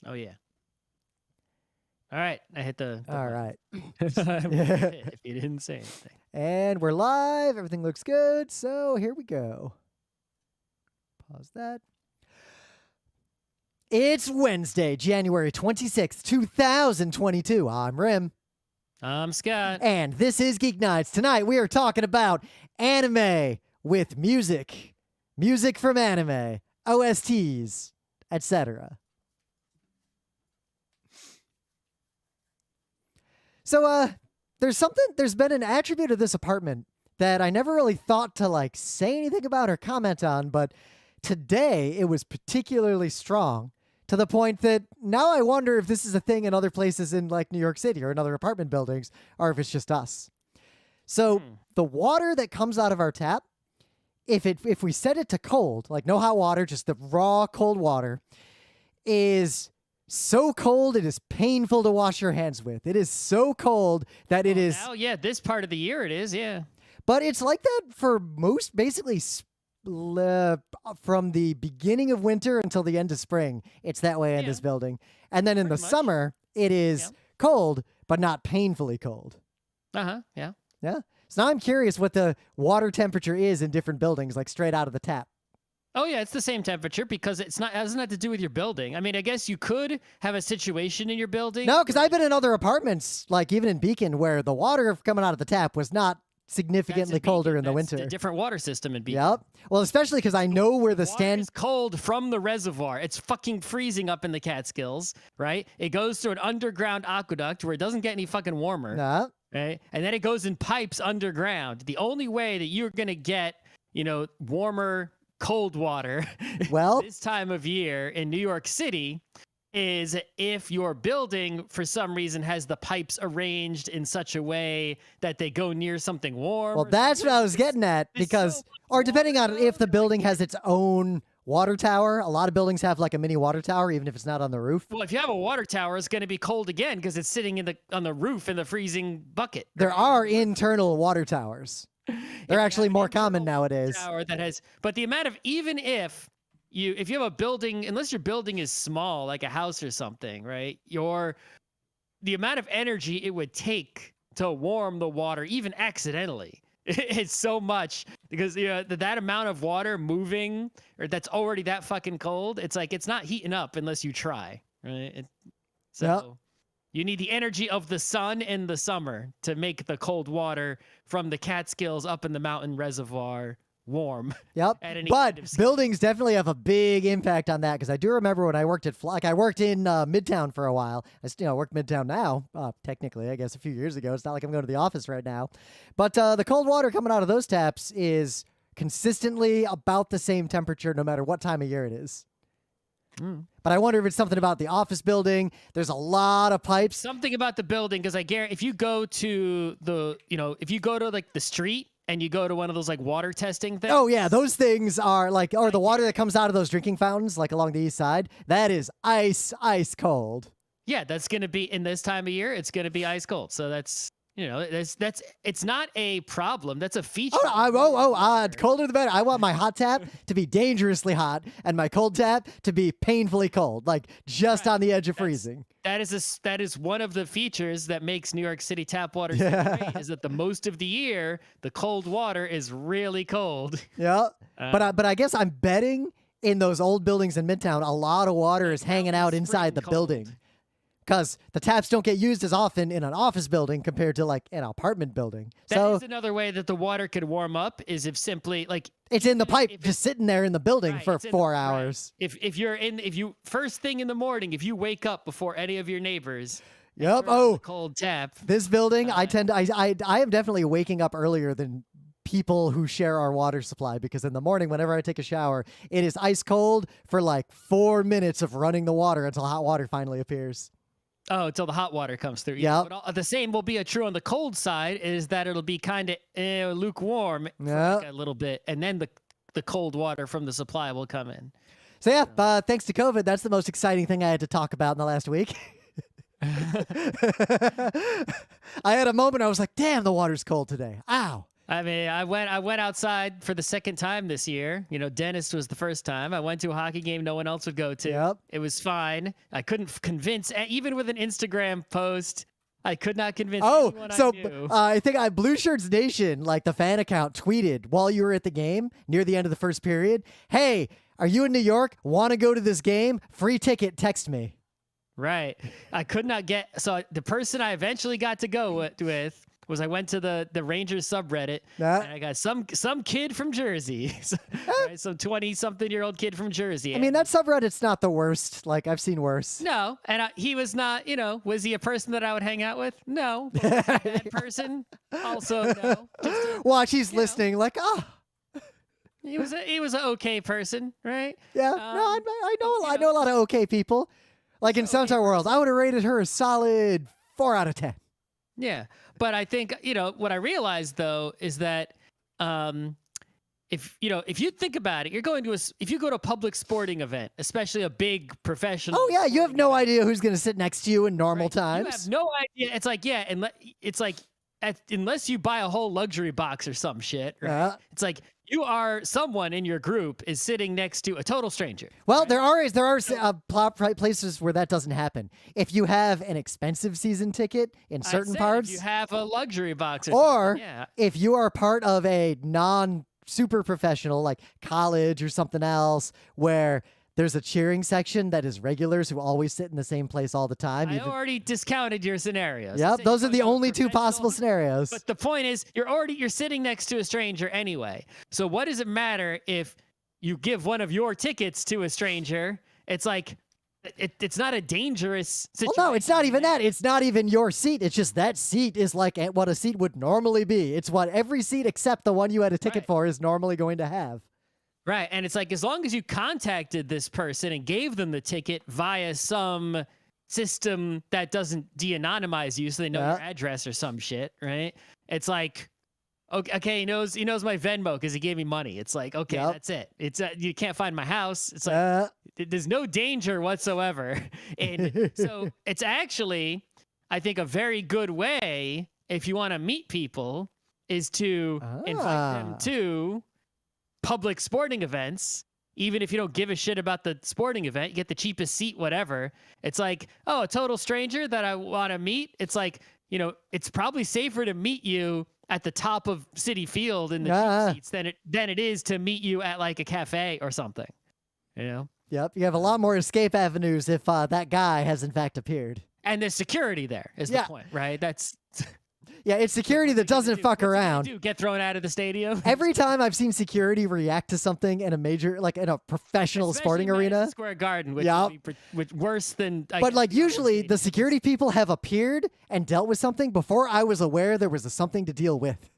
Oh, yeah. All right. I hit the All right. if you didn't say anything. And we're live. Everything looks good. So here we go. Pause that. It's Wednesday, January 26th, 2022. I'm Rim. I'm Scott. And this is Geek Nights. Tonight we are talking about anime with music. Music from anime, OSTs, etc. So, there's been an attribute of this apartment that I never really thought to say anything about or comment on, but today it was particularly strong to the point that now I wonder if this is a thing in other places in New York City or in other apartment buildings, or if it's just us. So the water that comes out of our tap, if we set it to cold, no hot water, just the raw cold water, is so cold it is painful to wash your hands with. It is so cold that it is. Oh yeah, this part of the year it is, yeah. But it's like that for most, basically, from the beginning of winter until the end of spring. It's that way in this building. And then in the summer, it is cold, but not painfully cold. Yeah. Yeah. So now I'm curious what the water temperature is in different buildings, straight out of the tap. Oh yeah, it's the same temperature because it doesn't have to do with your building. I mean, I guess you could have a situation in your building. No, because I've been in other apartments, even in Beacon, where the water coming out of the tap was not significantly colder in the winter. It's a different water system in Beacon. Yep. Well, especially because I know where the water is cold from the reservoir. It's fucking freezing up in the Catskills, right? It goes through an underground aqueduct where it doesn't get any fucking warmer. No. Right? And then it goes in pipes underground. The only way that you're going to get, warmer cold water this time of year in New York City is if your building for some reason has the pipes arranged in such a way that they go near something warm. Well, that's what I was getting at, because or depending on if the building has its own water tower. A lot of buildings have a mini water tower, even if it's not on the roof. Well, if you have a water tower, it's going to be cold again because it's sitting on the roof in the freezing bucket. There are internal water towers. They're actually more common nowadays. Tower that has, but the amount of, even if you have a building, unless your building is small, like a house or something, right? The amount of energy it would take to warm the water, even accidentally, it's so much, because that amount of water moving, or that's already that fucking cold. It's it's not heating up unless you try, right? You need the energy of the sun in the summer to make the cold water from the Catskills up in the mountain reservoir warm. Yep. But buildings definitely have a big impact on that, because I do remember when I worked at I worked in Midtown for a while. I work Midtown now, technically, I guess a few years ago. It's not like I'm going to the office right now. But the cold water coming out of those taps is consistently about the same temperature no matter what time of year it is. But I wonder if it's something about the office building. There's a lot of pipes. Something about the building, because I guarantee if you go to the street and you go to one of those water testing things. Oh yeah, those things are or the water that comes out of those drinking fountains along the east side, that is ice cold. Yeah, that's going to be, in this time of year, it's going to be ice cold. So that's, it's not a problem. That's a feature. Colder the better. I want my hot tap to be dangerously hot and my cold tap to be painfully cold, just on the edge of freezing. That is one of the features that makes New York City tap water so great, is that the most of the year, the cold water is really cold. Yeah. But I guess I'm betting in those old buildings in Midtown, a lot of water is hanging out inside the building. Because the taps don't get used as often in an office building compared to an apartment building. That is another way that the water could warm up, is if simply it's in the pipe, just sitting there in the building for 4 hours. Right. If you first thing in the morning, if you wake up before any of your neighbors. Yep. Cold tap. This building, I am definitely waking up earlier than people who share our water supply, because in the morning, whenever I take a shower, it is ice cold for 4 minutes of running the water until hot water finally appears. Oh, until the hot water comes through. Yeah. But the same will be true on the cold side, is that it'll be kind of lukewarm for a little bit, and then the cold water from the supply will come in. So yeah, thanks to COVID, that's the most exciting thing I had to talk about in the last week. I had a moment, I was like, damn, the water's cold today. Ow. I mean, I went outside for the second time this year. You know, dentist was the first time. I went to a hockey game no one else would go to. Yep. It was fine. I couldn't convince, even with an Instagram post, I could not convince anyone so I knew. I think Blue Shirts Nation, like the fan account, tweeted while you were at the game near the end of the first period, "Hey, are you in New York? Want to go to this game? Free ticket, text me." Right. I could not get, so the person I eventually got to go with was I went to the Rangers subreddit and I got some kid from Jersey, right? Some 20-something-year-old kid from Jersey. I mean, that subreddit's not the worst. Like, I've seen worse. No, and he was not, was he a person that I would hang out with? No. Was he a bad person? Also, no. Watch, he's listening like, oh. He was an okay person, right? Yeah, I know a lot of okay people. Like in Suntower World, I would have rated her a solid 4 out of 10. Yeah, but I think what I realized though is that if you think about it, if you go to a public sporting event, especially a big professional. Oh yeah, you have no idea who's going to sit next to you in normal times. You have no idea. It's like unless you buy a whole luxury box or some shit. Right? It's like you are someone in your group is sitting next to a total stranger. Well, right? there are places where that doesn't happen. If you have an expensive season ticket in certain parts, if you have a luxury box, or if you are part of a non-super professional like college or something else where there's a cheering section that is regulars who always sit in the same place all the time. I already discounted your scenarios. Yep, those are the only 2 possible scenarios. But the point is, you're sitting next to a stranger anyway. So what does it matter if you give one of your tickets to a stranger? It's like it's not a dangerous situation. Well, no, it's not even that. It's not even your seat. It's just that seat is like what a seat would normally be. It's what every seat except the one you had a ticket for is normally going to have. Right. And it's like, as long as you contacted this person and gave them the ticket via some system that doesn't de-anonymize you so they know your address or some shit, right? It's like, okay, he knows my Venmo because he gave me money. It's like, okay, that's it. It's you can't find my house. It's like, there's no danger whatsoever. And so it's actually, I think, a very good way, if you want to meet people, is to invite them to public sporting events. Even if you don't give a shit about the sporting event, you get the cheapest seat, whatever. It's like, a total stranger that I want to meet. It's like, it's probably safer to meet you at the top of Citi Field in the cheap seats than it is to meet you at like a cafe or something. Yep, you have a lot more escape avenues if that guy has in fact appeared. And there's security there is the point, right? That's... Yeah, it's security that doesn't fuck around. Get thrown out of the stadium. Every time I've seen security react to something in a major, like in a professional sporting arena, Square Garden, which worse than. But like usually, the security people have appeared and dealt with something before I was aware there was something to deal with.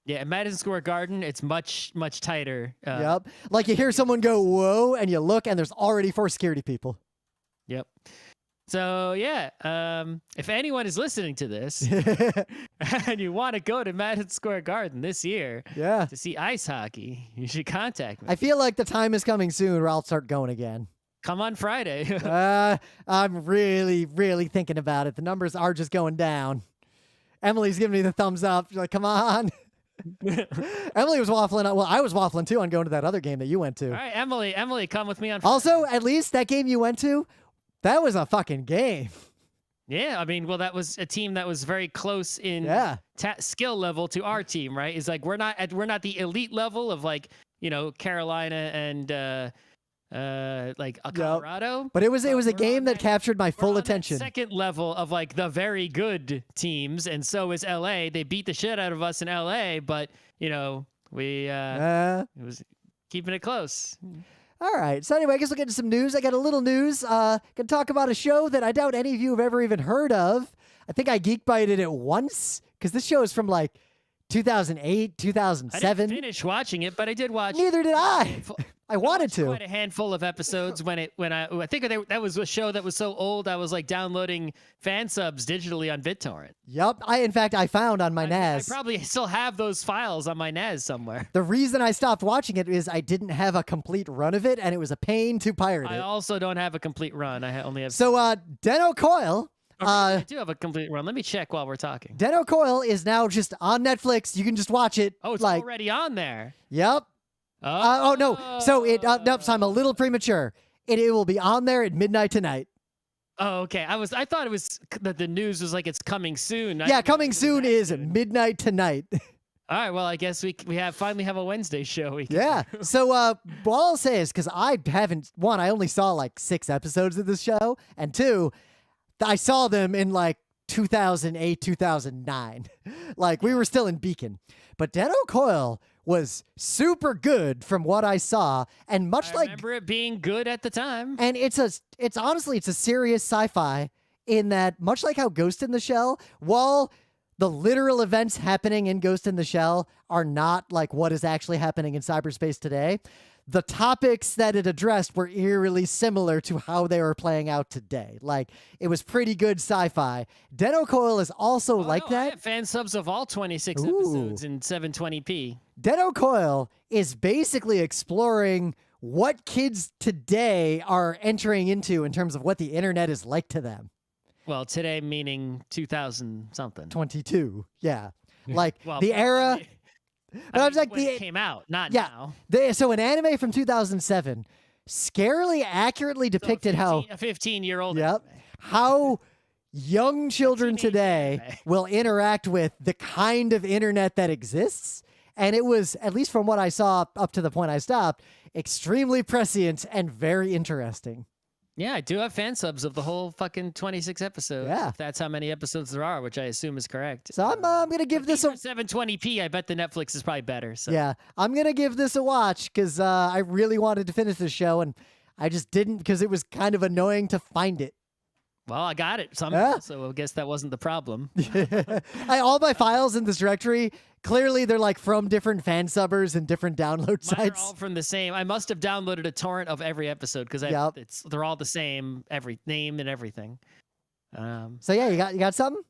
Yeah, at Madison Square Garden, it's much tighter. Yep, like you hear someone go whoa, and you look, and there's already 4 security people. Yep. So yeah, if anyone is listening to this and you want to go to Madison Square Garden this year to see ice hockey, you should contact me. I feel like the time is coming soon where I'll start going again. Come on Friday. I'm really, really thinking about it. The numbers are just going down. Emily's giving me the thumbs up. She's like, come on. Emily was waffling. Well, I was waffling too on going to that other game that you went to. All right, Emily, come with me on Friday. Also, at least that game you went to, that was a fucking game. Yeah, I mean, well, that was a team that was very close in skill level to our team, right? It's like we're not the elite level of like Carolina and like Colorado. But it was a game that captured my full attention. Second level of like the very good teams, and so is LA. They beat the shit out of us in LA, but we it was keeping it close. All right. So anyway, I guess we'll get to some news. I got a little news. Gonna talk about a show that I doubt any of you have ever even heard of. I think I geekbited it once because this show is from like 2008, 2007. I didn't finish watching it, but I did watch. Neither did I. I wanted to. Quite a handful of episodes when I think that was a show that was so old I was like downloading fan subs digitally on BitTorrent. Yep. In fact, I found on my NAS. I probably still have those files on my NAS somewhere. The reason I stopped watching it is I didn't have a complete run of it, and it was a pain to pirate it. I also don't have a complete run. I only have. So, Dennou Coil, I do have a complete run. Let me check while we're talking. Dennou Coil is now just on Netflix. You can just watch it. Oh, it's already on there. Yep. Oh no. So nope. So I'm a little premature. It will be on there at midnight tonight. Oh, okay. I thought it was that the news was like it's coming soon. Yeah, coming soon is midnight tonight. All right. Well, I guess we finally have a Wednesday show. Yeah. So what I'll say is, because I only saw like 6 episodes of this show, and 2, I saw them in like 2008, 2009. Like we were still in Beacon. But Dennou Coil was super good from what I saw, and I remember it being good at the time. And it's honestly a serious sci-fi in that, much like how Ghost in the Shell, while the literal events happening in Ghost in the Shell are not like what is actually happening in cyberspace today, the topics that it addressed were eerily similar to how they were playing out today. Like, it was pretty good sci-fi. Dennou Coil is also that. I have fan subs of all 26 episodes in 720p. Dennou Coil is basically exploring what kids today are entering into in terms of what the internet is like to them. Well, today meaning 2000 something. 22, yeah. Like, the era... But I was like, it came out, not now. So an anime from 2007 scarily accurately depicted a 15-year-old. Yep. How young children today will interact with the kind of internet that exists. And it was, at least from what I saw up to the point I stopped, extremely prescient and very interesting. Yeah, I do have fan subs of the whole fucking 26 episodes. Yeah. If that's how many episodes there are, which I assume is correct. So I'm going to give this a 720p. I bet the Netflix is probably better. So. Yeah, I'm going to give this a watch because I really wanted to finish this show, and I just didn't because it was kind of annoying to find it. Well, I got it somehow, so I guess that wasn't the problem. All my files in this directory, clearly they're like from different fan subbers and different download sites. Mine are all from the same. I must have downloaded a torrent of every episode because they're all the same, every name and everything. So yeah, you got something?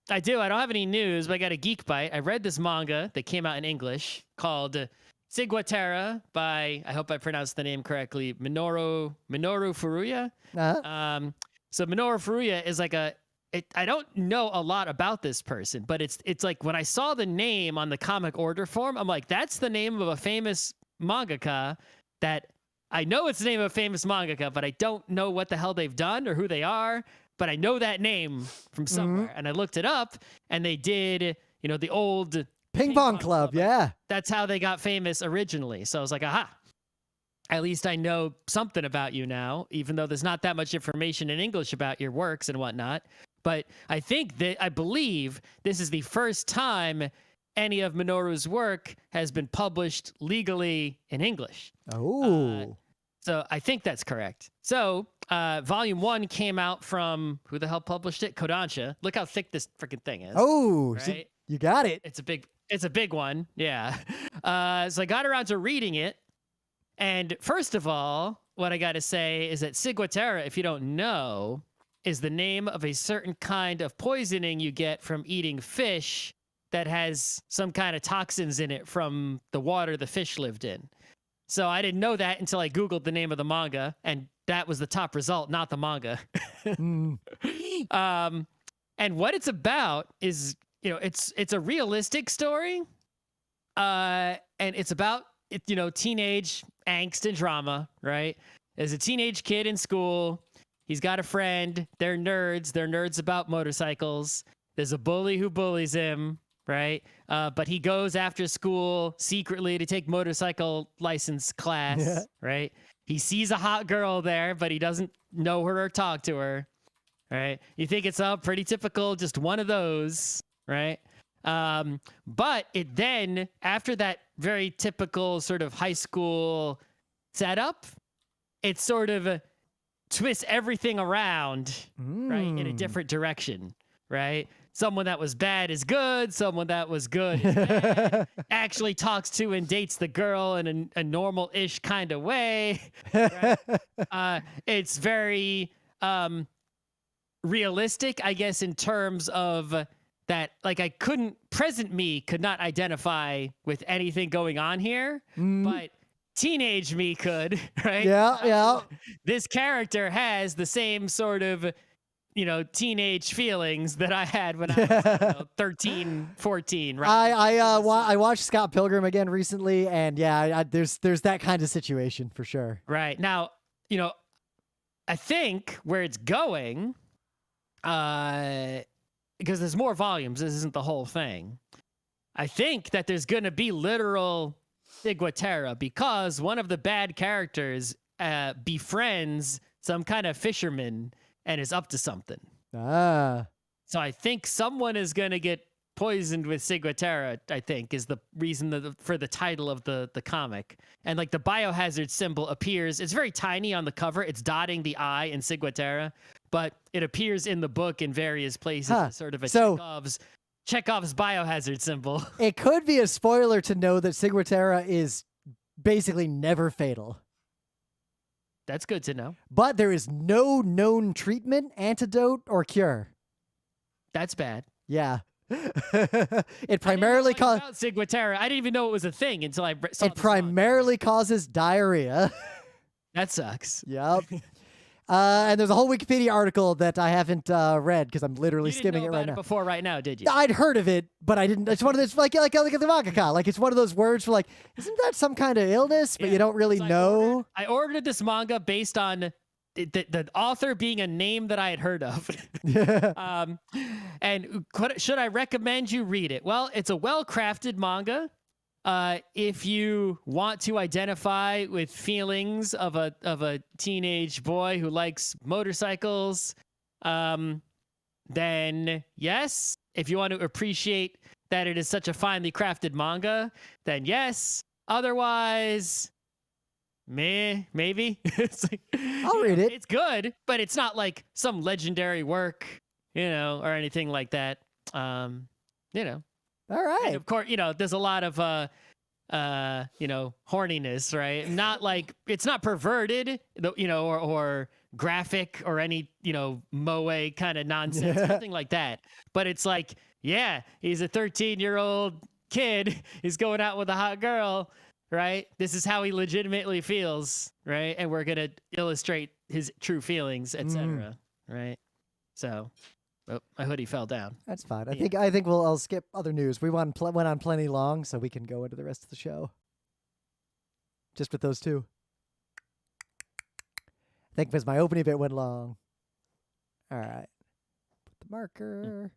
I do. I don't have any news, but I got a geek bite. I read this manga that came out in English called Ciguatera by, I hope I pronounced the name correctly, Minoru Furuya. Uh-huh. So Minoru Furuya is like I don't know a lot about this person, but it's like when I saw the name on the comic order form, I'm like, that's the name of a famous mangaka that I know it's the name of a famous mangaka, but I don't know what the hell they've done or who they are, but I know that name from somewhere. And I looked it up and they did, the old Ping Pong Club. Yeah. That's how they got famous originally. So I was like, aha. At least I know something about you now, even though there's not that much information in English about your works and whatnot. But I believe this is the first time any of Minoru's work has been published legally in English. Oh. So I think that's correct. So volume 1 came out from, who the hell published it? Kodansha. Look how thick this freaking thing is. Oh, right? You got it. It's a big one. Yeah. So I got around to reading it. And first of all, what I got to say is that Ciguatera, if you don't know, is the name of a certain kind of poisoning you get from eating fish that has some kind of toxins in it from the water the fish lived in. So I didn't know that until I Googled the name of the manga, and that was the top result, not the manga. And what it's about is, it's a realistic story, and it's about teenage angst and drama, right? There's a teenage kid in school. He's got a friend. They're nerds. They're nerds about motorcycles. There's a bully who bullies him, right? But he goes after school secretly to take motorcycle license class, right? He sees a hot girl there, but he doesn't know her or talk to her, right? You think it's pretty typical, just one of those, right? But it then, after that very typical sort of high school setup, it sort of twists everything around, right, in a different direction, right? Someone that was bad is good. Someone that was good is bad. Actually talks to and dates the girl in a normal-ish kind of way. Right? It's very realistic, I guess, in terms of that, like, present me could not identify with anything going on here, but teenage me could, right? Yeah. This character has the same sort of teenage feelings that I had when I was 13, 14. Right? I watched Scott Pilgrim again recently, and yeah, there's that kind of situation for sure. Right. Now, I think where it's going, because there's more volumes, this isn't the whole thing. I think that there's going to be literal Ciguatera because one of the bad characters befriends some kind of fisherman and is up to something. Ah. So I think someone is going to get poisoned with Ciguatera, I think, is the reason for the title of the comic. And like the biohazard symbol appears, it's very tiny on the cover. It's dotting the I in Ciguatera, but it appears in the book in various places as sort of a Chekhov's biohazard symbol. It could be a spoiler to know that Ciguatera is basically never fatal. That's good to know. But there is no known treatment, antidote, or cure. That's bad. Yeah. It primarily causes Ciguatera. I didn't even know it was a thing until I saw it primarily causes diarrhea. That sucks. Yep. And there's a whole Wikipedia article that I haven't read because I'm literally skimming it right now. Before right now, did you? I'd heard of it, but I didn't. It's one of those like the mangaka. Like it's one of those words for like, isn't that some kind of illness? But you don't really know. I ordered this manga based on the author being a name that I had heard of. And should I recommend you read it? Well, it's a well-crafted manga. If you want to identify with feelings of a teenage boy who likes motorcycles, then yes. If you want to appreciate that it is such a finely crafted manga, then yes. Otherwise, maybe. It's like, I'll read it. It's good, but it's not like some legendary work, or anything like that. All right. And of course, there's a lot of horniness, right? Not like it's not perverted, or graphic or any, moe kind of nonsense, nothing like that. But it's like, yeah, he's a 13-year-old kid. He's going out with a hot girl, right? This is how he legitimately feels, right? And we're gonna illustrate his true feelings, etc. Right? So. Oh, my hoodie fell down. That's fine. I think I'll skip other news. We went on plenty long, so we can go into the rest of the show. Just with those two. I think because my opening bit went long. All right. Put the marker.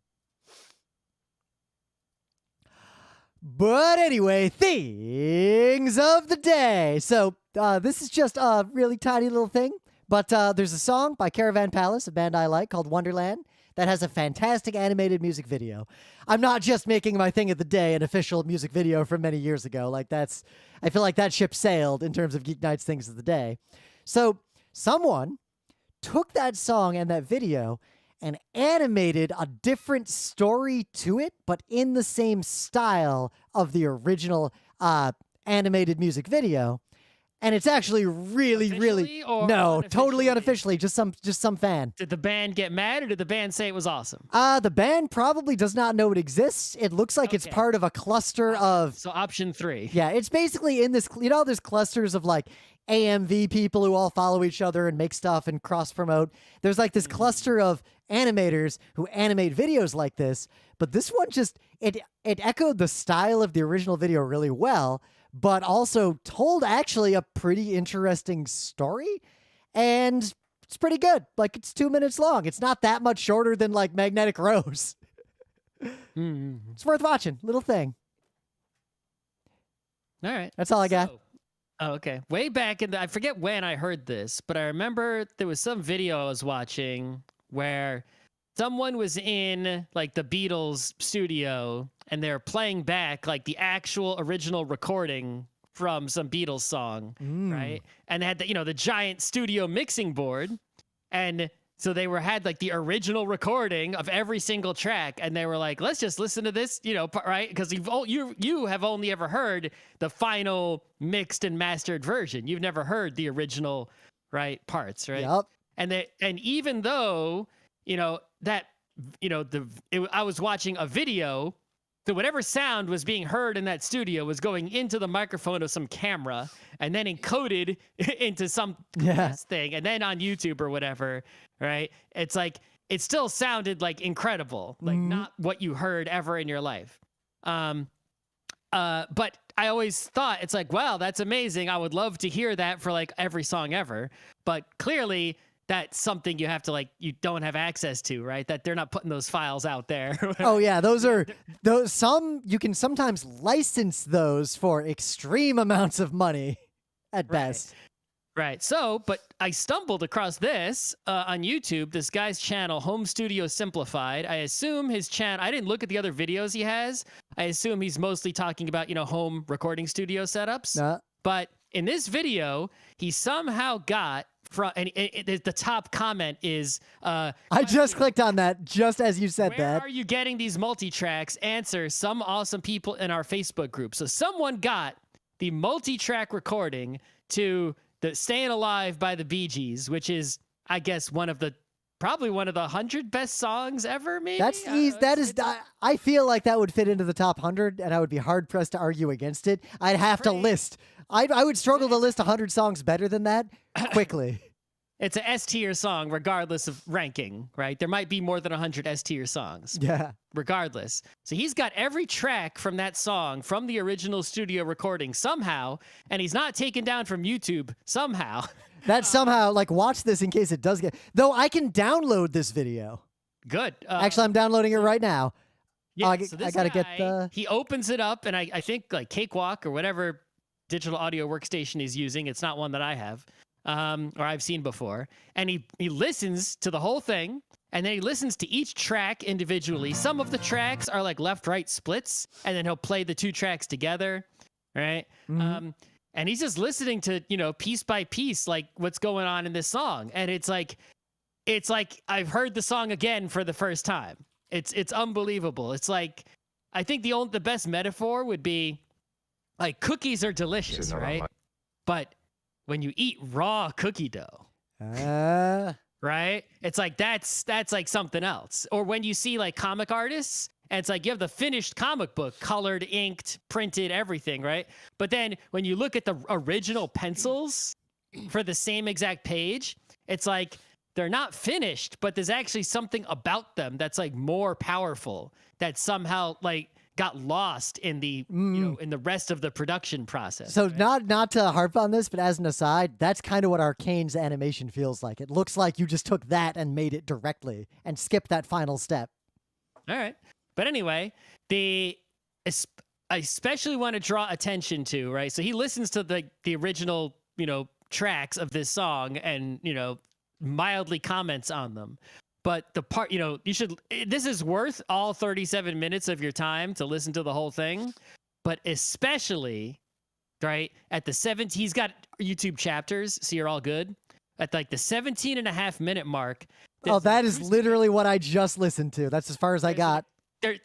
But anyway, things of the day. So this is just a really tiny little thing, but there's a song by Caravan Palace, a band I like, called Wonderland, that has a fantastic animated music video. I'm not just making my thing of the day an official music video from many years ago. I feel like that ship sailed in terms of Geek Nights things of the day. So someone took that song and that video and animated a different story to it, but in the same style of the original animated music video. And it's actually really, totally unofficially, just some fan. Did the band get mad, or did the band say it was awesome? The band probably does not know it exists. It looks like it's part of a cluster of. So option 3. Yeah, it's basically in this. There's clusters of like AMV people who all follow each other and make stuff and cross promote. There's like this cluster of animators who animate videos like this, but this one just it echoed the style of the original video really well, but also told actually a pretty interesting story, and it's pretty good. Like, it's 2 minutes long. It's not that much shorter than like Magnetic Rose. It's worth watching. Little thing. All right. That's all I got. Oh, okay. Way back I forget when I heard this, but I remember there was some video I was watching where someone was in like the Beatles studio and they're playing back like the actual original recording from some Beatles song, right? And they had the giant studio mixing board, and so they had like the original recording of every single track, and they were like, let's just listen to this, right? Because you have only ever heard the final mixed and mastered version. You've never heard the original, right, parts, right? Yep. And even though, I was watching a video So whatever sound was being heard in that studio was going into the microphone of some camera and then encoded into some thing, and then on YouTube or whatever, right? It's like it still sounded like incredible, like not what you heard ever in your life. But I always thought it's like, wow, that's amazing. I would love to hear that for like every song ever. But clearly that's something you have to you don't have access to, right? That they're not putting those files out there. Oh yeah, some you can sometimes license those for extreme amounts of money at best. Right. So, but I stumbled across this on YouTube, this guy's channel, Home Studio Simplified. I assume his channel, I didn't look at the other videos he has. I assume he's mostly talking about, home recording studio setups. But in this video, he somehow got and the top comment is I just clicked on that just as you said that. Where are you getting these multi-tracks? Answer, some awesome people in our Facebook group. So someone got the multi-track recording to the Stayin' Alive by the Bee Gees, which is, I guess, probably one of the 100 best songs ever, maybe? That's easy. I feel like that would fit into the top 100, and I would be hard-pressed to argue against it. I'd have to list. I would struggle to list 100 songs better than that quickly. It's a S-tier song, regardless of ranking, right? There might be more than 100 S-tier songs. Yeah. Regardless. So he's got every track from that song, from the original studio recording somehow, and he's not taken down from YouTube somehow. That somehow, watch this in case it does get... Though I can download this video. Good. Actually, I'm downloading it right now. Yeah, I gotta get the... He opens it up, and I think Cakewalk or whatever digital audio workstation he's using, it's not one that I have, or I've seen before, and he listens to the whole thing, and then he listens to each track individually. Some of the tracks are left-right splits, and then he'll play the two tracks together, right? And he's just listening to, piece by piece, what's going on in this song. And it's like I've heard the song again for the first time. It's unbelievable. It's like, I think the best metaphor would be cookies are delicious, right? But when you eat raw cookie dough, right? It's like, that's like something else. Or when you see comic artists, and it's you have the finished comic book, colored, inked, printed, everything, right? But then when you look at the original pencils for the same exact page, it's they're not finished, but there's actually something about them that's more powerful, that somehow got lost in the in the rest of the production process. So right? not to harp on this, but as an aside, that's kind of what Arcane's animation feels like. It looks like you just took that and made it directly and skipped that final step. All right. But anyway, I especially want to draw attention to, right? So he listens to the original, tracks of this song and, mildly comments on them. But the part, this is worth all 37 minutes of your time to listen to the whole thing. But especially, right, at the he's got YouTube chapters, so you're all good. At the 17.5-minute mark. Oh, that is literally what I just listened to. That's as far as I got.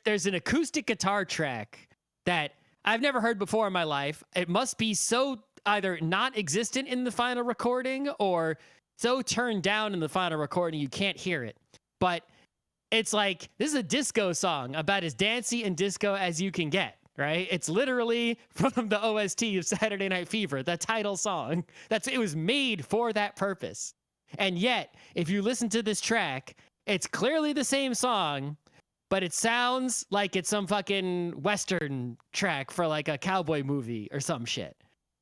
There's an acoustic guitar track that I've never heard before in my life. It must be so either not existent in the final recording or so turned down in the final recording you can't hear it. But it's this is a disco song about as dancey and disco as you can get, right? It's literally from the OST of Saturday Night Fever, the title song. It was made for that purpose. And yet, if you listen to this track, it's clearly the same song, but it sounds like it's some fucking Western track for a cowboy movie or some shit,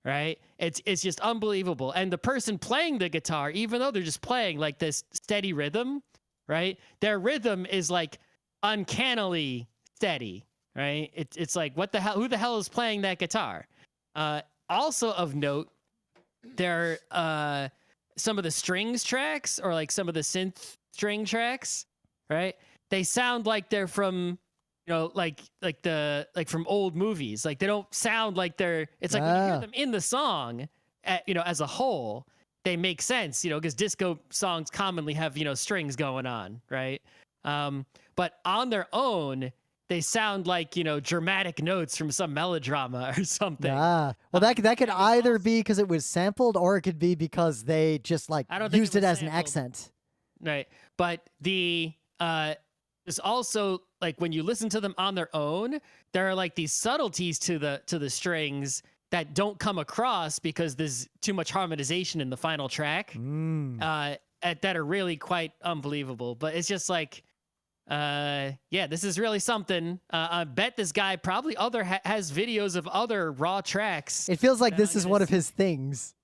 right? It's just unbelievable. And the person playing the guitar, even though they're just playing this steady rhythm, right? Their rhythm is uncannily steady, right? It's what the hell? Who the hell is playing that guitar? Also of note, there some of the strings tracks or some of the synth string tracks, right? They sound like they're from, from old movies. They don't sound like they're. It's when you hear them in the song, as a whole, they make sense, because disco songs commonly have strings going on, right? But on their own, they sound like dramatic notes from some melodrama or something. Well, that could either be because it was sampled, or it could be because they just used it as an accent. Right. But there's also like when you listen to them on their own, there are like these subtleties to the strings that don't come across because there's too much harmonization in the final track. That are really quite unbelievable. But it's just like, yeah, this is really something. I bet this guy probably has videos of other raw tracks. It feels like this is one of his things.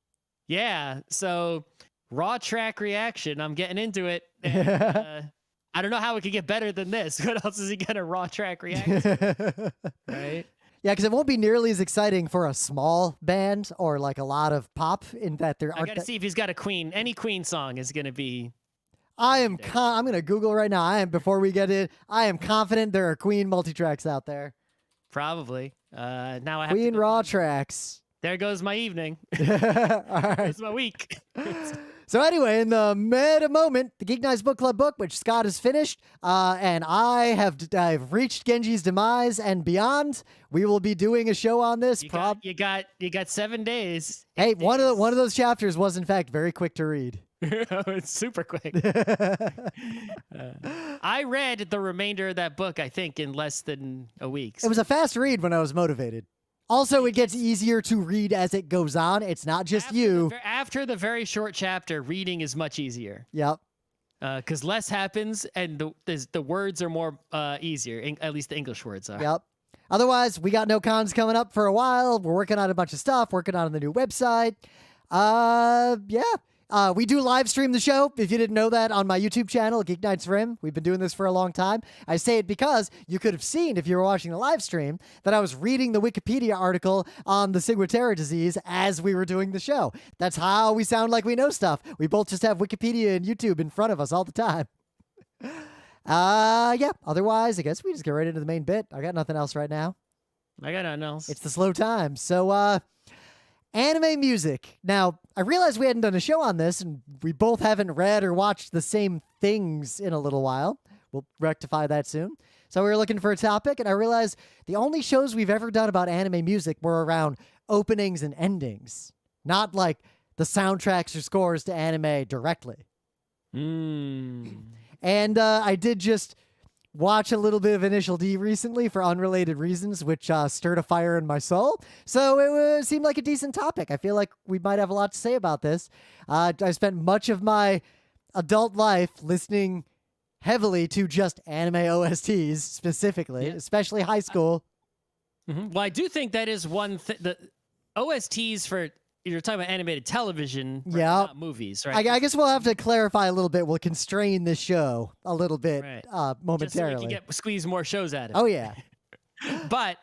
Yeah, so raw track reaction. I'm getting into it. And, I don't know how it could get better than this. What else is he gonna raw track react to? Right? Yeah, because it won't be nearly as exciting for a small band or like a lot of pop in that there aren't. I gotta see if he's got a Queen. Any Queen song is gonna be. I'm gonna Google right now. Before we get in. I am confident there are Queen multi-tracks out there. Probably. Now I have Queen to raw tracks. There goes my evening. All right. It's my week. So anyway, in the meta moment, the GeekNights Book Club book, which Scott has finished, and I've reached Genji's demise and beyond. We will be doing a show on this. You got 7 days. Hey, one of those chapters was in fact very quick to read. It's super quick. I read the remainder of that book, I think, in less than a week. It was a fast read when I was motivated. Also, it gets easier to read as it goes on. It's not just After the very short chapter, reading is much easier. Yep. Because less happens, and the words are more easier. At least the English words are. Yep. Otherwise, we got no cons coming up for a while. We're working on a bunch of stuff, working on the new website. Yeah. We do live stream the show, if you didn't know that, on my YouTube channel, GeekNights Rim. We've been doing this for a long time. I say it because you could have seen, if you were watching the live stream, that I was reading the Wikipedia article on the Ciguatera disease as we were doing the show. That's how we sound like we know stuff. We both just have Wikipedia and YouTube in front of us all the time. Yeah. Otherwise, I guess we just get right into the main bit. I got nothing else right now. I got nothing else. It's the slow time. So, anime music. Now, I realized we hadn't done a show on this, and we both haven't read or watched the same things in a little while. We'll rectify that soon. So we were looking for a topic, and I realized the only shows we've ever done about anime music were around openings and endings, not like the soundtracks or scores to anime directly. And I did just watch a little bit of Initial D recently for unrelated reasons, which stirred a fire in my soul. So it seemed like a decent topic. I feel like we might have a lot to say about this. I spent much of my adult life listening heavily to just anime OSTs specifically, especially high school. Well, I do think that is one thing. The OSTs for... You're talking about animated television, not movies, right? I guess we'll have to clarify a little bit. We'll constrain this show a little bit momentarily. Just so we can squeeze more shows at it. Oh, yeah. But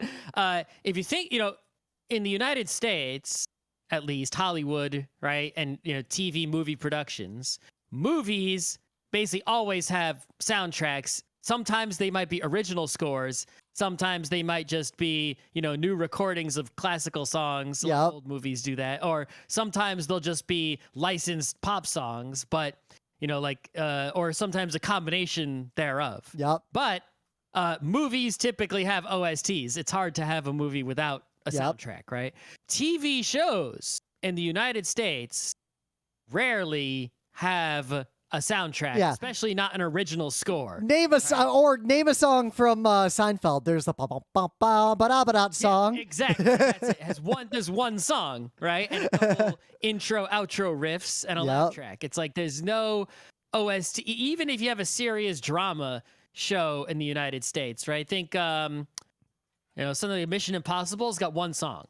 if you think, in the United States, at least, Hollywood, right, and TV movie productions, movies basically always have soundtracks. Sometimes they might be original scores. Sometimes they might just be, new recordings of classical songs. Yep. Old movies do that. Or sometimes they'll just be licensed pop songs, but, or sometimes a combination thereof. Yep. But movies typically have OSTs. It's hard to have a movie without a soundtrack, right? TV shows in the United States rarely have a soundtrack, especially not an original score. Name a song from Seinfeld. There's the ba-ba-ba-ba-da-ba-da song. Yeah, exactly. That's it. There's one song, right? And a couple intro, outro riffs and a laugh track. It's like there's no OST. Even if you have a serious drama show in the United States, right? Think, something like Mission Impossible's got one song,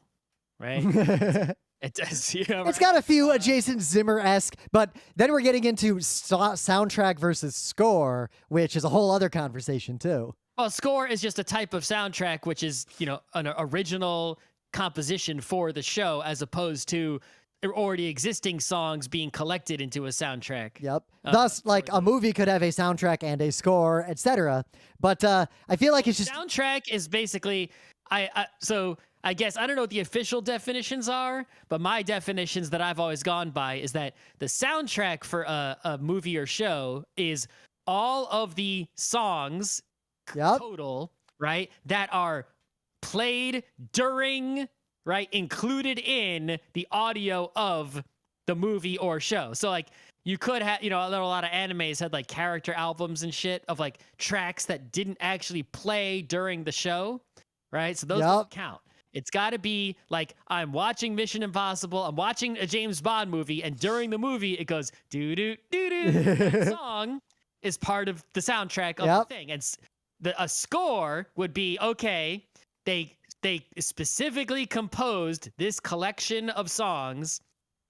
right? It does, It's got a few adjacent Zimmer-esque, but then we're getting into soundtrack versus score, which is a whole other conversation too. Well, score is just a type of soundtrack, which is, an original composition for the show, as opposed to already existing songs being collected into a soundtrack. Yep. Thus, like a movie could have a soundtrack and a score, etc. But I feel like it's just soundtrack is basically I guess, I don't know what the official definitions are, but my definitions that I've always gone by is that the soundtrack for a movie or show is all of the songs total, right, that are played during, right, included in the audio of the movie or show. So, like, you could have, there are a lot of animes had like character albums and shit of like tracks that didn't actually play during the show, right? So those don't count. It's got to be like, I'm watching Mission Impossible, I'm watching a James Bond movie, and during the movie it goes doo doo doo doo. That song is part of the soundtrack of the thing, and a score would be okay. They specifically composed this collection of songs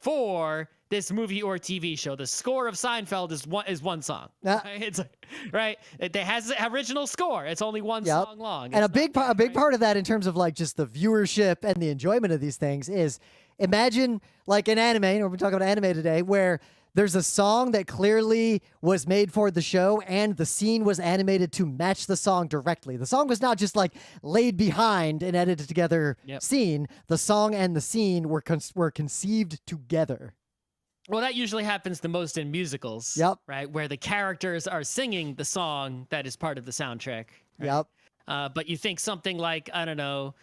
for this movie or TV show. The score of Seinfeld is one song. Right? It's right. It has an original score. It's only one song long. And a big part of that, in terms of like just the viewership and the enjoyment of these things, is imagine like an anime. We're talking about anime today, where there's a song that clearly was made for the show, and the scene was animated to match the song directly. The song was not just like laid behind an edited together scene. The song and the scene were conceived together. Well, that usually happens the most in musicals, right? Where the characters are singing the song that is part of the soundtrack. Right? But you think something like, I don't know,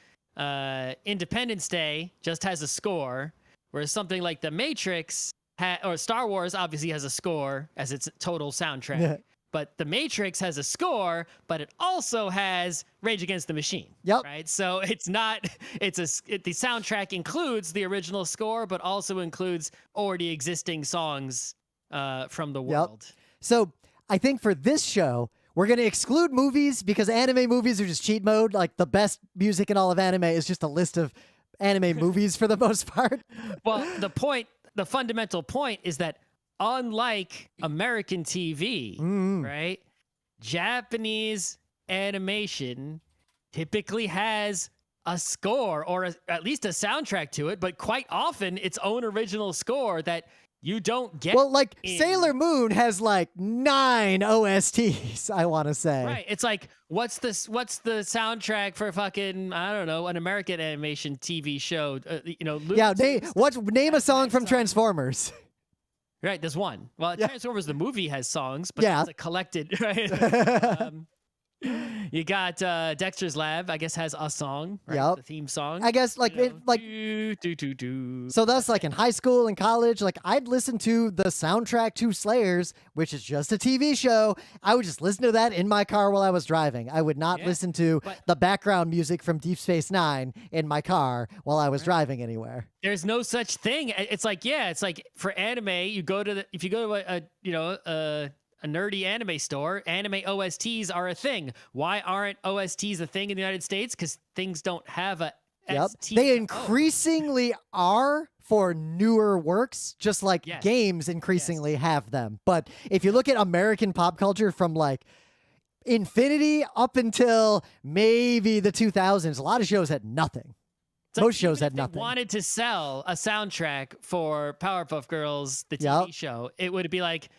Independence Day just has a score, whereas something like The Matrix or Star Wars obviously has a score as its total soundtrack. But The Matrix has a score, but it also has Rage Against the Machine. Right? So it's not, the soundtrack includes the original score, but also includes already existing songs from the world. So I think for this show, we're going to exclude movies, because anime movies are just cheat mode. Like, the best music in all of anime is just a list of anime movies for the most part. Well, the fundamental point is that unlike American TV, right, Japanese animation typically has a score or at least a soundtrack to it, but quite often its own original score that you don't get. Well, like Sailor Moon has like 9 OSTs, I want to say. Right. It's like, what's the soundtrack for fucking, I don't know, an American animation TV show? Name a song from Transformers. Right, there's one. Well, Transformers the movie has songs, but it's a collected, right? You got Dexter's Lab, I guess, has a song, right? The theme song. I guess, like, so that's like in high school and college, like, I'd listen to the soundtrack to Slayers, which is just a TV show. I would just listen to that in my car while I was driving. I would not listen to the background music from Deep Space Nine in my car while I was driving anywhere. There's no such thing. It's like, it's like for anime, if you go to a nerdy anime store, anime OSTs are a thing. Why aren't OSTs a thing in the United States? Because things don't have a ST. They increasingly are for newer works, just like games increasingly have them. But if you look at American pop culture from like Infinity up until maybe the 2000s, a lot of shows had nothing. So most shows had nothing. If they wanted to sell a soundtrack for Powerpuff Girls, the TV show, it would be like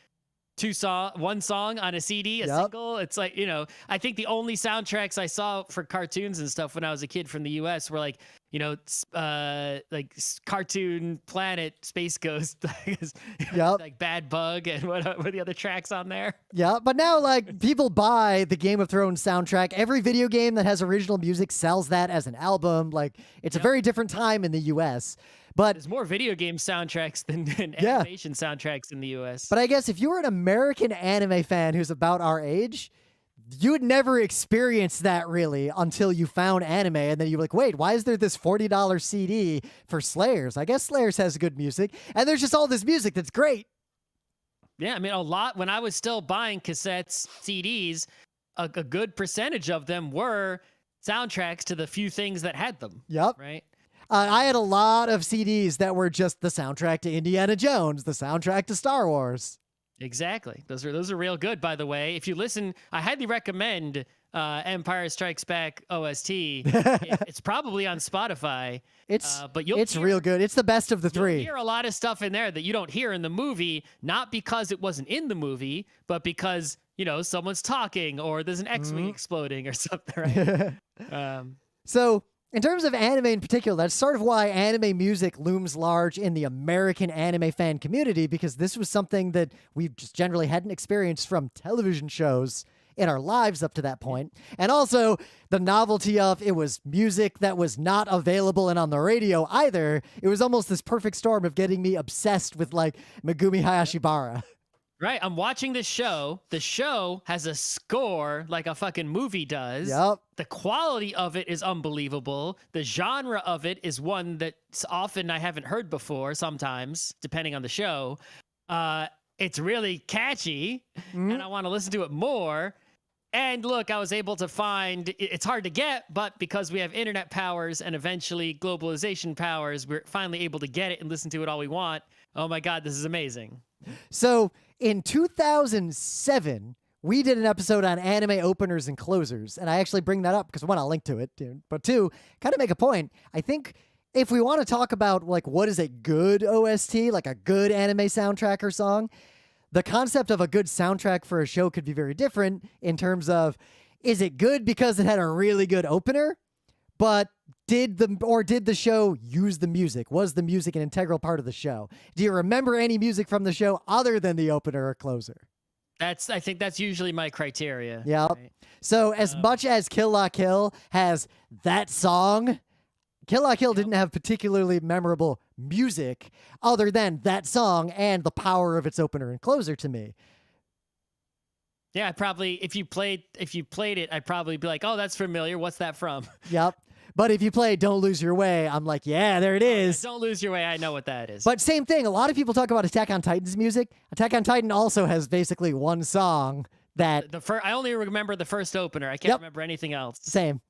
one song on a CD, a single. It's like, I think the only soundtracks I saw for cartoons and stuff when I was a kid from the US were like, like Cartoon Planet, Space Ghost, like Bad Bug, and what are the other tracks on there? Yeah, but now like people buy the Game of Thrones soundtrack. Every video game that has original music sells that as an album. Like, it's a very different time in the US. But there's more video game soundtracks than animation soundtracks in the US. But I guess if you were an American anime fan who's about our age, you would never experience that really until you found anime, and then you're like, wait, why is there this $40 CD for Slayers? I guess Slayers has good music, and there's just all this music that's great. Yeah, I mean, a lot, when I was still buying cassettes, CDs, a good percentage of them were soundtracks to the few things that had them. Right? I had a lot of CDs that were just the soundtrack to Indiana Jones, the soundtrack to Star Wars. Exactly. Those are real good, by the way. If you listen, I highly recommend Empire Strikes Back OST. It's probably on Spotify. It's real good. It's the best of the three. You hear a lot of stuff in there that you don't hear in the movie, not because it wasn't in the movie, but because, someone's talking or there's an X-Wing exploding or something, right? So in terms of anime in particular, that's sort of why anime music looms large in the American anime fan community, because this was something that we just generally hadn't experienced from television shows in our lives up to that point. And also the novelty of it was music that was not available and on the radio either. It was almost this perfect storm of getting me obsessed with like Megumi Hayashibara. Right, I'm watching this show. The show has a score like a fucking movie does. Yep. The quality of it is unbelievable. The genre of it is one that's often I haven't heard before, sometimes, depending on the show. It's really catchy, and I want to listen to it more. And look, I was able to find, it's hard to get, but because we have internet powers and eventually globalization powers, we're finally able to get it and listen to it all we want. Oh my God, this is amazing. So in 2007, we did an episode on anime openers and closers. And I actually bring that up because one, I'll link to it, dude. But two, kind of make a point. I think if we want to talk about like what is a good OST, like a good anime soundtrack or song, the concept of a good soundtrack for a show could be very different in terms of, is it good because it had a really good opener? But did the show use the music? Was the music an integral part of the show? Do you remember any music from the show other than the opener or closer? I think that's usually my criteria. Yeah. Right? So as much as Kill La Kill has that song, Kill La Kill didn't have particularly memorable music other than that song and the power of its opener and closer to me. Yeah, I probably if you played it, I'd probably be like, "Oh, that's familiar. What's that from?" Yep. But if you play Don't Lose Your Way, I'm like, yeah, there it is. Don't Lose Your Way. I know what that is. But same thing. A lot of people talk about Attack on Titan's music. Attack on Titan also has basically one song that I only remember the first opener. I can't remember anything else. Same.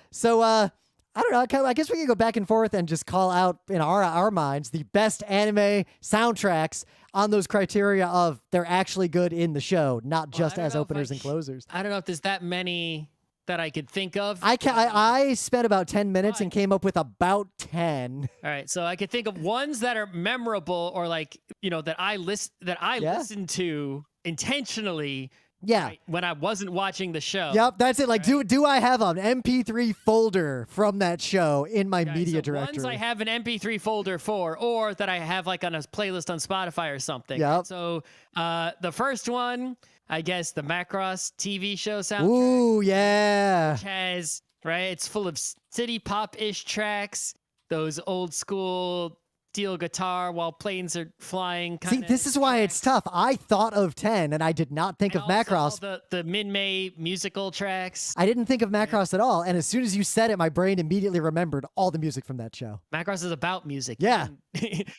So I don't know. I guess we can go back and forth and just call out in our minds the best anime soundtracks on those criteria of they're actually good in the show, not just as openers and closers. I don't know if there's that many that I could think of. I spent about 10 minutes and came up with about 10. All right, so I could think of ones that are memorable or like, that I listened to intentionally. Yeah. Right, when I wasn't watching the show. Yep, that's it. Like, do I have an MP3 folder from that show in my media directory? Ones I have an MP3 folder for, or that I have like on a playlist on Spotify or something. Yep. So the first one, I guess the Macross TV show soundtrack. Ooh, yeah. Which has, it's full of city pop-ish tracks, those old school steel guitar while planes are flying. See, this is why it's tough. I thought of 10, and I did not think of Macross. The Min-May musical tracks. I didn't think of Macross at all, and as soon as you said it, my brain immediately remembered all the music from that show. Macross is about music. Yeah.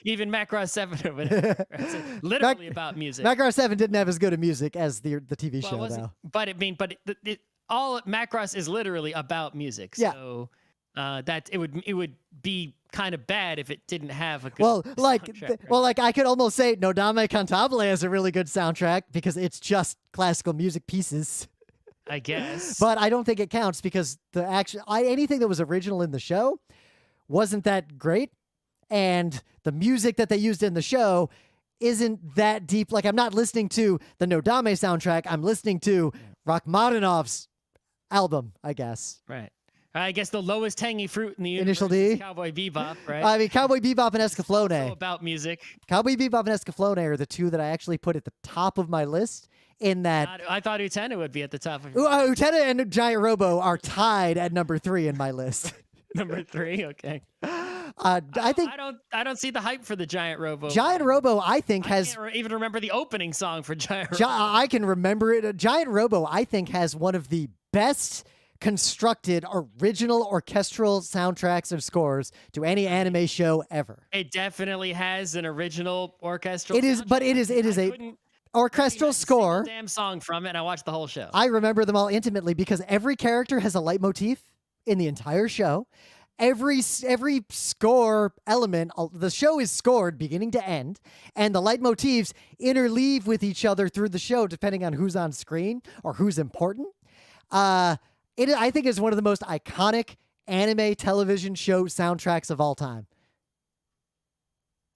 Even Macross 7 or whatever. It's literally about music. Macross 7 didn't have as good a music as the TV show, though. But all Macross is literally about music. So that it would be kind of bad if it didn't have a good soundtrack, I could almost say Nodame Cantabile has a really good soundtrack because it's just classical music pieces. I guess. But I don't think it counts because anything that was original in the show wasn't that great, and the music that they used in the show isn't that deep. Like, I'm not listening to the Nodame soundtrack. I'm listening to Rachmaninoff's album, I guess. Right. I guess the lowest hanging fruit in the universe Initial D? is Cowboy Bebop, right? I mean, Cowboy Bebop and Escaflowne. Also about music. Cowboy Bebop and Escaflowne are the two that I actually put at the top of my list in that... I thought Utena would be at the top of your Utena and Giant Robo are tied at number 3 in my list. Number 3? Okay. I don't see the hype for the Giant Robo. Giant Robo, I think, has... I can't even remember the opening song for Giant Robo. I can remember it. Giant Robo, I think, has one of the best constructed original orchestral soundtracks and scores to any anime show ever. It definitely has an original orchestral. It is, but it is a orchestral score. Damn song from it. And I watched the whole show. I remember them all intimately because every character has a leitmotif in the entire show. Every score element, the show is scored beginning to end, and the leitmotifs interleave with each other through the show depending on who's on screen or who's important. I think it's one of the most iconic anime television show soundtracks of all time.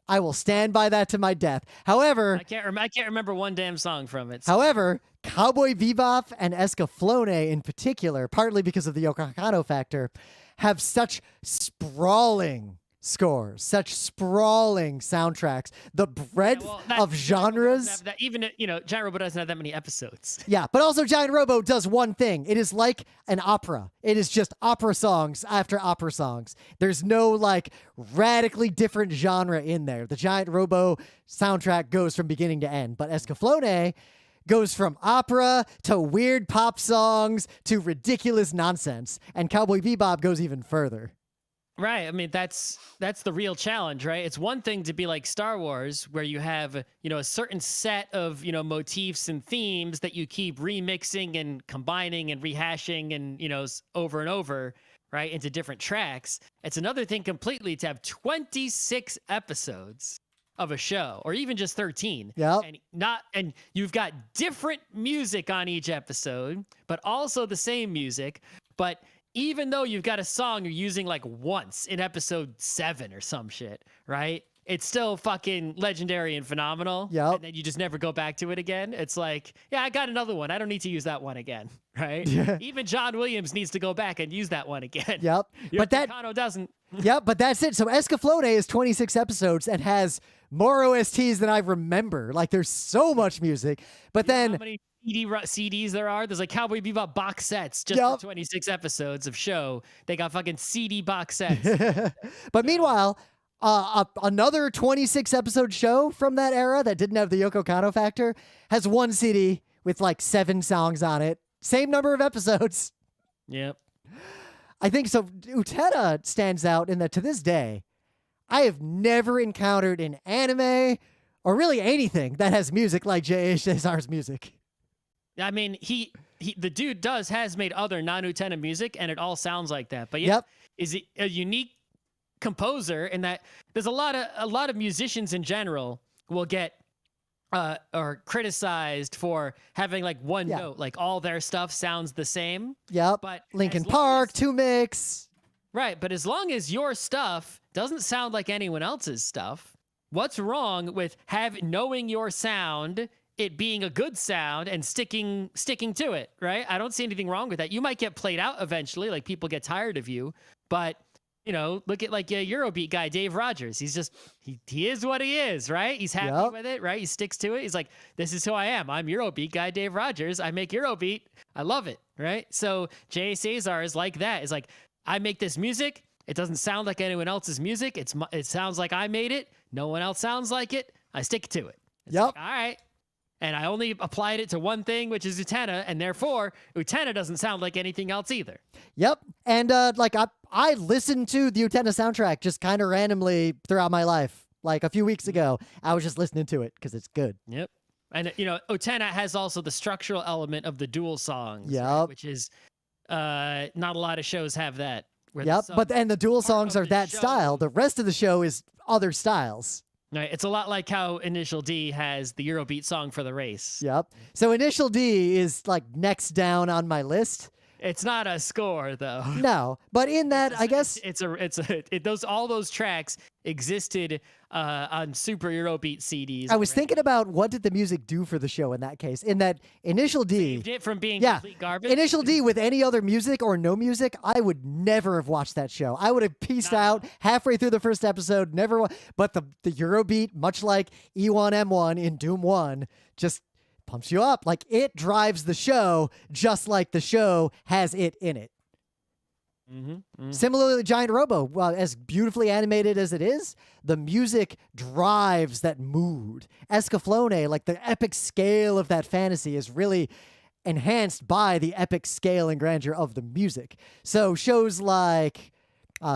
I will stand by that to my death. However, I can't remember one damn song from it. So. However, Cowboy Bebop and Escaflowne in particular, partly because of the Yoko Kanno factor, have such sprawling scores, such sprawling soundtracks, the breadth of genres. Even, Giant Robo doesn't have that many episodes. Yeah, but also Giant Robo does one thing. It is like an opera. It is just opera songs after opera songs. There's no like radically different genre in there. The Giant Robo soundtrack goes from beginning to end, but Escaflowne goes from opera to weird pop songs to ridiculous nonsense, and Cowboy Bebop goes even further. Right. I mean, that's the real challenge, right? It's one thing to be like Star Wars, where you have, a certain set of, motifs and themes that you keep remixing and combining and rehashing and, over and over, right, into different tracks. It's another thing completely to have 26 episodes of a show, or even just 13. Yeah. And you've got different music on each episode, but also the same music. But even though you've got a song you're using like once in episode 7 or some shit, right? It's still fucking legendary and phenomenal. Yep. And then you just never go back to it again. It's like, yeah, I got another one. I don't need to use that one again, right? Yeah. Even John Williams needs to go back and use that one again. Yep. But Kano doesn't. Yep, but that's it. So Escaflowne is 26 episodes and has more OSTs than I remember. Like, there's so much music. But then how many CDs there are? There's like Cowboy Bebop box sets just for 26 episodes of show. They got fucking CD box sets. But meanwhile, another 26 episode show from that era that didn't have the Yoko Kanno factor has one CD with like 7 songs on it. Same number of episodes. Yep. I think so. Utena stands out in that to this day, I have never encountered an anime or really anything that has music like JHSR's music. I mean, the dude has made other non-Utena music, and it all sounds like that. But is it a unique composer in that there's a lot of musicians in general will get or criticized for having like one note, like all their stuff sounds the same. Yep. But Linkin Park, 2Mix. Right, but as long as your stuff doesn't sound like anyone else's stuff, what's wrong with knowing your sound, it being a good sound, and sticking to it, right? I don't see anything wrong with that. You might get played out eventually, like people get tired of you, but look at like a Eurobeat guy, Dave Rogers. He's just he is what he is, right? He's happy with it, right? He sticks to it. He's like, this is who I am. I'm Eurobeat guy, Dave Rogers. I make Eurobeat. I love it, right? So Jay Cesar is like that. Is like, I make this music. It doesn't sound like anyone else's music. It sounds like I made it. No one else sounds like it. I stick to it. It's like, all right. And I only applied it to one thing, which is Utena, and therefore Utena doesn't sound like anything else either. Yep. And I listened to the Utena soundtrack just kind of randomly throughout my life. Like a few weeks ago, I was just listening to it because it's good. Yep. And Utena has also the structural element of the dual songs, yep, right? Which is not a lot of shows have that. Yep. But the dual songs are that style. The rest of the show is other styles. Right. It's a lot like how Initial D has the Eurobeat song for the race. Yep. So Initial D is like next down on my list. It's not a score though. No, but in that, I guess all those tracks existed on Super Eurobeat CDs. I was thinking about what did the music do for the show in that case. In that Initial D saved it from being complete garbage. Initial D with any other music or no music, I would never have watched that show. I would have pieced out halfway through the first episode. But the Eurobeat, much like E1M1 in Doom 1, just pumps you up. Like, it drives the show just like the show has it in it. Mm-hmm, mm-hmm. Similarly, Giant Robo, as beautifully animated as it is, the music drives that mood. Escaflowne, like the epic scale of that fantasy, is really enhanced by the epic scale and grandeur of the music. So shows like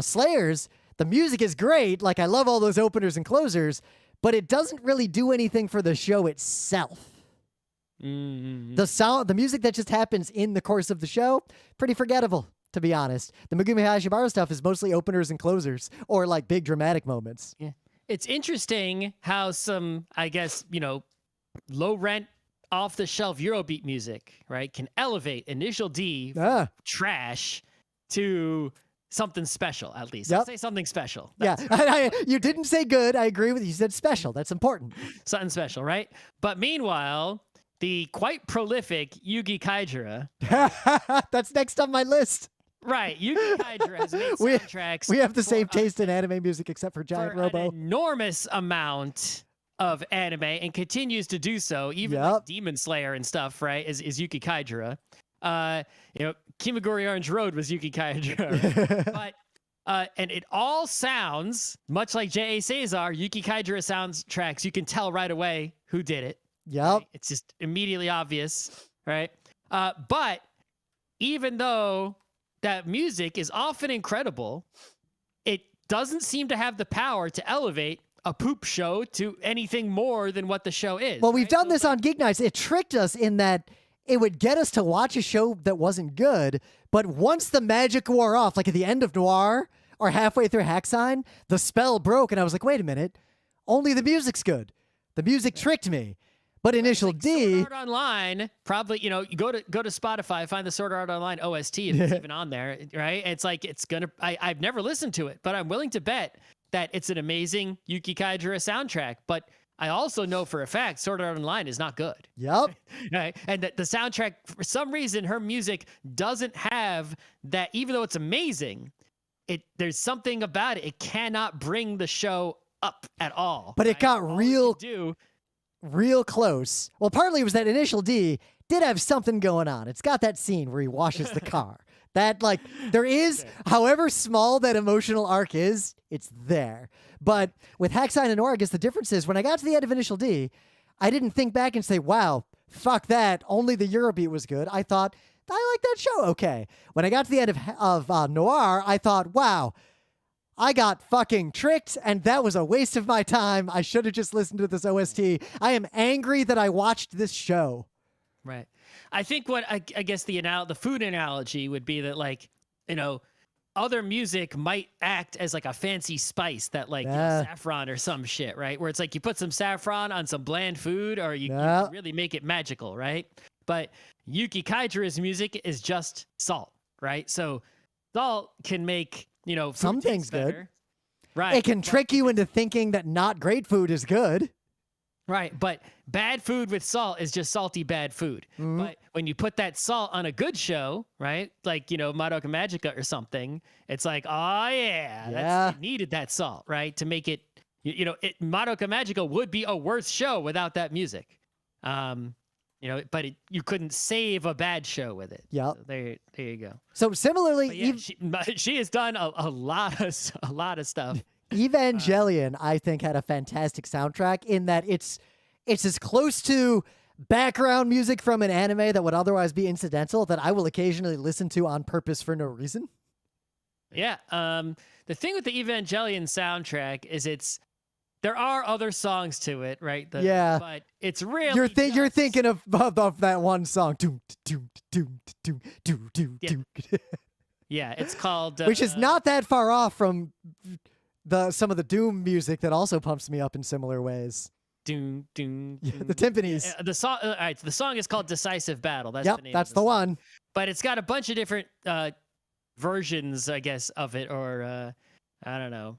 Slayers, the music is great. Like, I love all those openers and closers, but it doesn't really do anything for the show itself. Mm-hmm. The music that just happens in the course of the show, pretty forgettable, to be honest. The Megumi Hayashibara stuff is mostly openers and closers, or like big dramatic moments. Yeah, it's interesting how some, I guess, low rent, off the shelf Eurobeat music, right, can elevate Initial D from trash to something special. At least I'll say something special. You didn't say good. I agree with you. You said special. That's important. Something special, right? But meanwhile, the quite prolific Yugi Kaijira. That's next on my list. Right. Yuki Kaijira has made We- soundtracks. We have the same for taste in anime music except for Giant an Robo. enormous amount of anime and continues to do and even like Demon Slayer and stuff, right? Is Yuki Kaijira. Kimagure Orange Road was Yuki Kaijira, right? But and it all sounds much like J.A. Cesar. Yuki Kaijira soundtracks, you can tell right away who did it. Yep. Right? It's just immediately obvious, right? But even though that music is often incredible, it doesn't seem to have the power to elevate a poop show to anything more than what the show is. Well, we've done this on Geek Nights. It tricked us in that it would get us to watch a show that wasn't good, but once the magic wore off, like at the end of Noir or halfway through Hack Sign, the spell broke, and I was like, wait a minute, only the music's good. The music tricked me. But Initial D... Sword Art Online, probably, you go to Spotify, find the Sword Art Online OST, if it's even on there, right? It's like, I've never listened to it, but I'm willing to bet that it's an amazing Yuki Kaijira soundtrack. But I also know for a fact Sword Art Online is not good. Yep. Right? And that the soundtrack, for some reason, her music doesn't have that, even though it's amazing, there's something about it. It cannot bring the show up at all. But it got real close. Well, partly it was that Initial D did have something going on. It's got that scene where he washes the car. That, like, there is, however small that emotional arc is, it's there. But with Hack Sign and Noir, I guess the difference is when I got to the end of Initial D, I didn't think back and say, wow, fuck that. Only the Eurobeat was good. I thought, I like that show. Okay. When I got to the end of Noir, I thought, wow, I got fucking tricked, and that was a waste of my time. I should have just listened to this OST. I am angry that I watched this show. Right. I think what I guess the food analogy would be that, like, other music might act as like a fancy spice that, like, saffron or some shit, right? Where it's like you put some saffron on some bland food, or you can really make it magical, right? But Yuki Kaijira's music is just salt, right? So salt can make some things better. good. Right. It can trick you into thinking that not great food is good. Right. But bad food with salt is just salty bad food. Mm-hmm. But when you put that salt on a good show, right? Like, Madoka Magica or something, it's like, oh yeah. It needed that salt, right? To make it, Madoka Magica would be a worse show without that music. But you couldn't save a bad show with it. Yeah. So there you go. So similarly, she has done a lot of stuff. Evangelion, I think, had a fantastic soundtrack in that it's as close to background music from an anime that would otherwise be incidental that I will occasionally listen to on purpose for no reason. Yeah. The thing with the Evangelion soundtrack is there are other songs to it, right? But it's really you're thinking of that one song. Yeah, it's called which is not that far off from some of the Doom music that also pumps me up in similar ways. Doom, doom, doom. The timpanis. The song. All right, the song is called "Decisive Battle." That's the name. That's the one. But it's got a bunch of different versions, I guess, of it, or I don't know.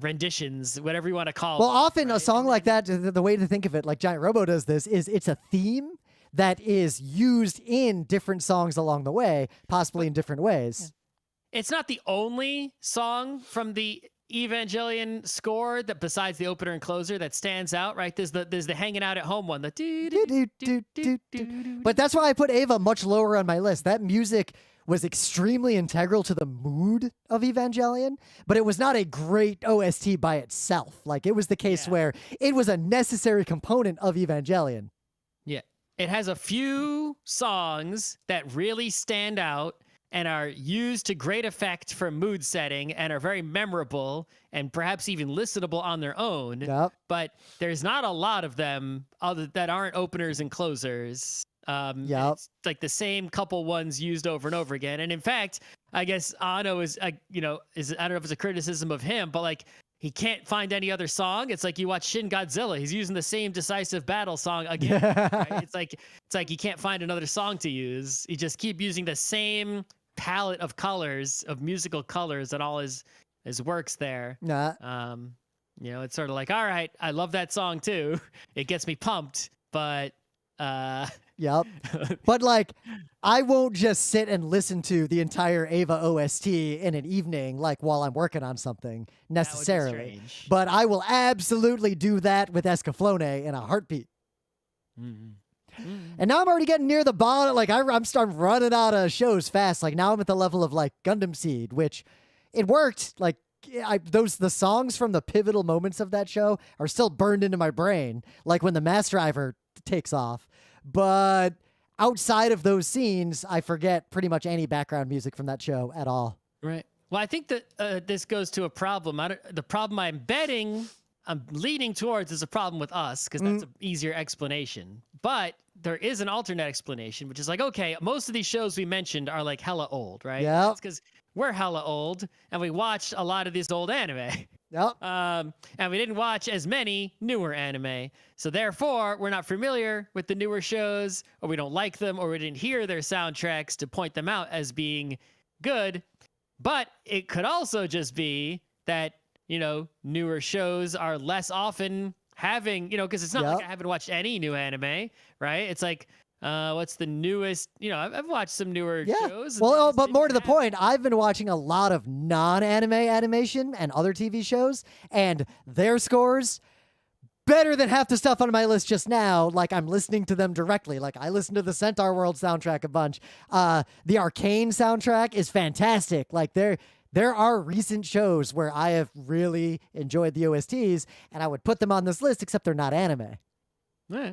Renditions, whatever you want to call it. Well, often a song like that, the way to think of it, like Giant Robo does this, is it's a theme that is used in different songs along the way, possibly in different ways. It's not the only song from the Evangelion score that, besides the opener and closer, that stands out, right? There's the hanging out at home one, but that's why I put Eva much lower on my list. That music was extremely integral to the mood of Evangelion, but it was not a great OST by itself. Like, it was the case where it was a necessary component of Evangelion. Yeah. It has a few songs that really stand out and are used to great effect for mood setting and are very memorable and perhaps even listenable on their own. Yep. But there's not a lot of them that aren't openers and closers. It's like the same couple ones used over and over again. And in fact, I guess Ano is, I don't know if it's a criticism of him, but like, he can't find any other song. It's like you watch Shin Godzilla. He's using the same Decisive Battle song again. Right? It's like he can't find another song to use. He just keep using the same palette of colors, of musical colors, and all his works there. It's sort of like, all right, I love that song too. It gets me pumped, but Yep. But like, I won't just sit and listen to the entire Ava OST in an evening, like while I'm working on something necessarily. That would be strange. But I will absolutely do that with Escaflowne in a heartbeat. And now I'm already getting near the bottom. Like I'm starting running out of shows fast. Like now I'm at the level of like Gundam Seed, which it worked. Like the songs from the pivotal moments of that show are still burned into my brain. Like when the Mass Driver takes off. But outside of those scenes, I forget pretty much any background music from that show at all. Right. Well, I think that this goes to a problem. The problem I'm leaning towards is a problem with us because that's an easier explanation. But there is an alternate explanation, which is like, okay, most of these shows we mentioned are like hella old, right? Yeah. It's because we're hella old and we watched a lot of these old anime. Yep. And we didn't watch as many newer anime. So therefore, we're not familiar with the newer shows, or we don't like them, or we didn't hear their soundtracks to point them out as being good. But it could also just be that, newer shows are less often having, because it's not like I haven't watched any new anime, right? It's like, what's the newest? I've watched some newer shows. Well, but more to the point, I've been watching a lot of non-anime animation and other TV shows, and their scores better than half the stuff on my list just now. Like I'm listening to them directly. Like I listened to the Centaur World soundtrack a bunch. The Arcane soundtrack is fantastic. Like there are recent shows where I have really enjoyed the OSTs, and I would put them on this list, except they're not anime. Yeah.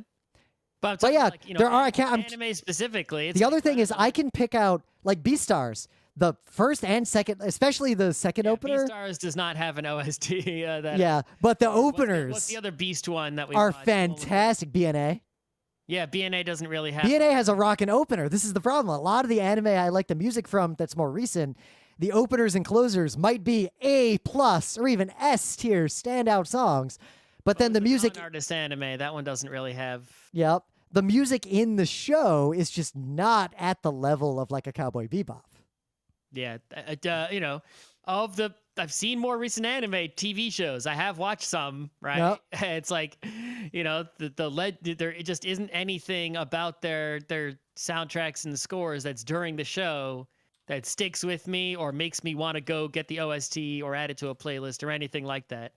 But yeah, like, there are. I can't. Anime specifically. The other thing is, I can pick out like Beastars, the first and second, especially the second opener. Beastars does not have an OST. But the openers. What's the other Beast one that we are watched? fantastic? BNA. Yeah, BNA doesn't really have. BNA has a rockin' opener. This is the problem. A lot of the anime I like the music from that's more recent, the openers and closers might be A+ or even S tier standout songs, but then the music. Artist anime, that one doesn't really have. Yep. The music in the show is just not at the level of like a Cowboy Bebop. Yeah, I've seen more recent anime TV shows. I have watched some, right? Yep. It's like, there just isn't anything about their soundtracks and the scores that's during the show that sticks with me or makes me want to go get the OST or add it to a playlist or anything like that.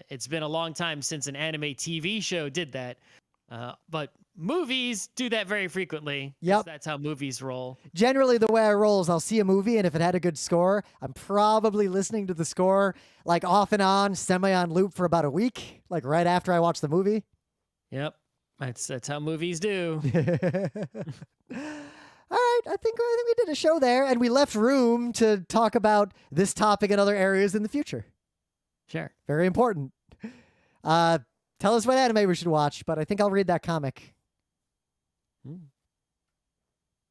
It's been a long time since an anime TV show did that. But movies do that very frequently. Yep. That's how movies roll. Generally, the way I roll is I'll see a movie, and if it had a good score, I'm probably listening to the score like off and on, semi on loop for about a week, like right after I watch the movie. Yep. That's how movies do. All right, I think we did a show there, and we left room to talk about this topic and other areas in the future. Sure. Very important. Tell us what anime we should watch, but I think I'll read that comic.